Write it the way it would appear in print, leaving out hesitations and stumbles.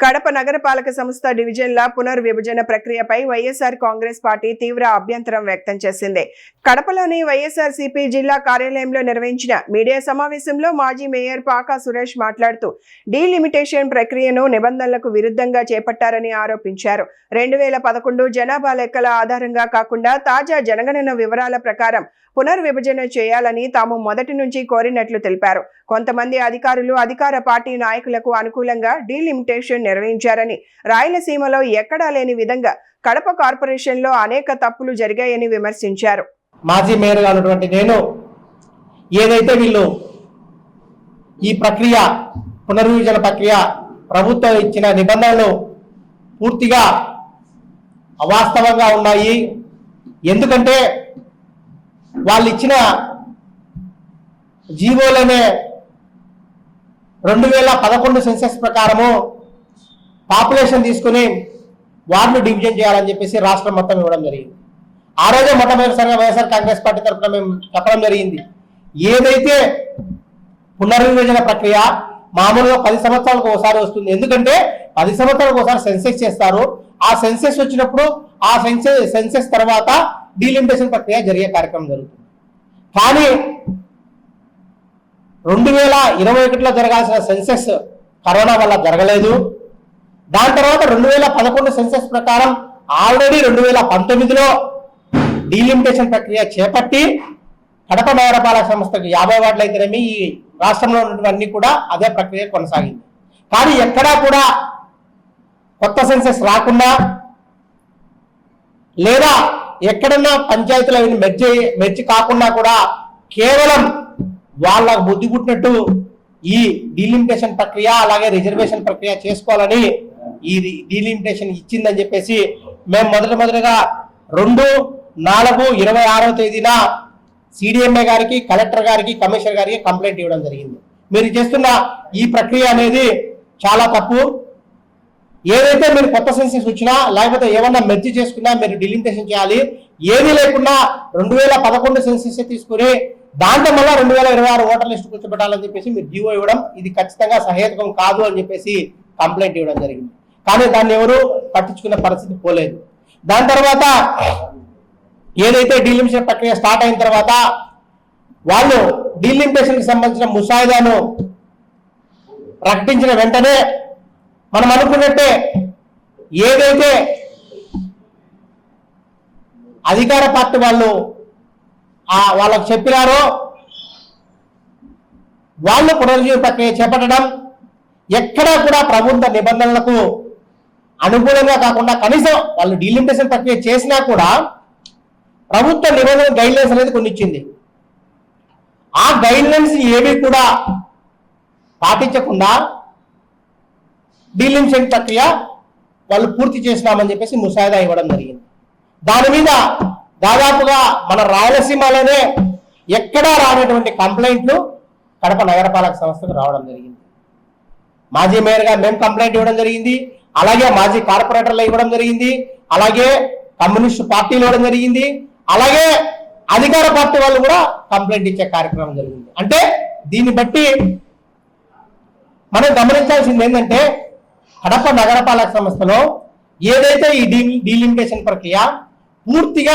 కడప నగరపాలక సంస్థ డివిజన్ల పునర్విభజన ప్రక్రియపై వైఎస్ఆర్ కాంగ్రెస్ పార్టీ తీవ్ర అభ్యంతరం వ్యక్తం చేసింది. కడపలోని వైఎస్ఆర్సీపీ జిల్లా కార్యాలయంలో నిర్వహించిన మీడియా సమావేశంలో మాజీ మేయర్ పాకా సురేష్ మాట్లాడుతూ డీలిమిటేషన్ ప్రక్రియను నిబంధనలకు విరుద్ధంగా చేపట్టారని ఆరోపించారు. 2011 జనాభా లెక్కల ఆధారంగా కాకుండా తాజా జనగణన వివరాల ప్రకారం పునర్విభజన చేయాలని తాము మొదటి నుంచి కోరినట్లు తెలిపారు. కొంతమంది అధికారులు అధికార పార్టీ నాయకులకు అనుకూలంగా డీలిమిటేషన్ నిర్వహించారని, రాయలసీమలో ఎక్కడా లేని విధంగా కడప కార్పొరేషన్లో అనేక తప్పులు జరిగాయని విమర్శించారు. మాజీ మేయర్ గా ఉన్నటువంటి నేను ఏదైతే వీళ్ళు ఈ ప్రక్రియ పునర్విభజన ప్రక్రియ ప్రభుత్వం ఇచ్చిన నిబంధనలు పూర్తిగా అవాస్తవంగా ఉన్నాయి. ఎందుకంటే వాళ్ళు ఇచ్చిన జీవోలనే 2011 సెన్సెస్ ప్రకారము పాపులేషన్ తీసుకుని వార్డును డివిజన్ చేయాలని చెప్పేసి రాష్ట్రం మొత్తం ఇవ్వడం జరిగింది. ఆ రోజే మొట్టమొదటిసారిగా వైఎస్ఆర్ కాంగ్రెస్ పార్టీ తరఫున మేము చెప్పడం జరిగింది. ఏదైతే పునర్విభజన ప్రక్రియ మామూలుగా 10 సంవత్సరాలకు ఒకసారి వస్తుంది. ఎందుకంటే 10 సంవత్సరాలకు ఒకసారి సెన్సెస్ చేస్తారు. ఆ సెన్సెస్ వచ్చినప్పుడు ఆ సెన్సెస్ తర్వాత డీలిమిటేషన్ ప్రక్రియ జరిగే కార్యక్రమం జరుగుతుంది. కానీ 2021లో జరగాల్సిన సెన్సెస్ కరోనా వల్ల జరగలేదు. దాని తర్వాత 2011 సెన్సెస్ ప్రకారం ఆల్రెడీ 2019లో డీలిమిటేషన్ ప్రక్రియ చేపట్టి కడప నగరపాలక సంస్థకు 50 వార్డులు అయితేనేమి ఈ రాష్ట్రంలో ఉన్నటువంటి కూడా అదే ప్రక్రియ కొనసాగింది. కానీ ఎక్కడా కూడా కొత్త సెన్సెస్ రాకుండా లేదా ఎక్కడన్నా పంచాయతీలు మెర్చి కాకుండా కూడా కేవలం వాళ్ళకు బుద్ధి పుట్టినట్టు ఈ డీలిమిటేషన్ ప్రక్రియ అలాగే రిజర్వేషన్ ప్రక్రియ చేసుకోవాలని ఈ డీలిమిటేషన్ ఇచ్చిందని చెప్పేసి మేము మొదటగా 2/4/26వ తేదీన సిడిఎంఏ గారికి, కలెక్టర్ గారికి, కమిషనర్ గారికి కంప్లైంట్ ఇవ్వడం జరిగింది. మీరు చేస్తున్న ఈ ప్రక్రియ అనేది చాలా తప్పు. ఏదైతే మీరు కొత్త సెన్సెస్ వచ్చినా లేకపోతే ఏమన్నా మెర్జీ చేసుకున్నా మీరు డీలిమిటేషన్ చేయాలి. ఏది లేకుండా 2011 సెన్సెస్ తీసుకుని దాంట్లో మళ్ళీ 2026 ఓటర్ లిస్ట్ కూర్చోబెట్టాలని చెప్పేసి మీరు జీవో ఇవ్వడం ఇది ఖచ్చితంగా సహేతుకం కాదు అని చెప్పేసి కంప్లైంట్ ఇవ్వడం జరిగింది. కానీ దాన్ని ఎవరు పట్టించుకునే పరిస్థితి పోలేదు. దాని తర్వాత ఏదైతే డీలిమిటేషన్ ప్రక్రియ స్టార్ట్ అయిన తర్వాత వాళ్ళు డీలిమిటేషన్కి సంబంధించిన ముసాయిదాను ప్రకటించిన వెంటనే మనం అనుకున్నట్టే ఏదైతే అధికార పార్టీ వాళ్ళు వాళ్ళకు చెప్పినారో వాళ్ళు పునర్జీవన ప్రక్రియ చేపట్టడం ఎక్కడా కూడా ప్రభుత్వ నిబంధనలకు అనుకూలంగా కాకుండా కనీసం వాళ్ళు డీలిమిటేషన్ ప్రక్రియ చేసినా కూడా ప్రభుత్వ నిబంధన గైడ్లైన్స్ అనేది కొన్ని ఇచ్చింది. ఆ గైడ్లైన్స్ ఏవి కూడా పాటించకుండా డీలిమిటేషన్ ప్రక్రియ వాళ్ళు పూర్తి చేసినామని చెప్పేసి ముసాయిదా ఇవ్వడం జరిగింది. దాని మీద దాదాపుగా మన రాయలసీమలోనే ఎక్కడా రానటువంటి కంప్లైంట్లు కడప నగరపాలక సంస్థకు రావడం జరిగింది. మాజీ మేయర్గా మేము కంప్లైంట్ ఇవ్వడం జరిగింది, అలాగే మాజీ కార్పొరేటర్లు ఇవ్వడం జరిగింది, అలాగే కమ్యూనిస్టు పార్టీలు ఇవ్వడం జరిగింది, అలాగే అధికార పార్టీ వాళ్ళు కూడా కంప్లైంట్ ఇచ్చే కార్యక్రమం జరిగింది. అంటే దీన్ని బట్టి మనం గమనించాల్సింది ఏంటంటే కడప నగరపాలక సంస్థలో ఏదైతే ఈ డీలిమిటేషన్ ప్రక్రియ పూర్తిగా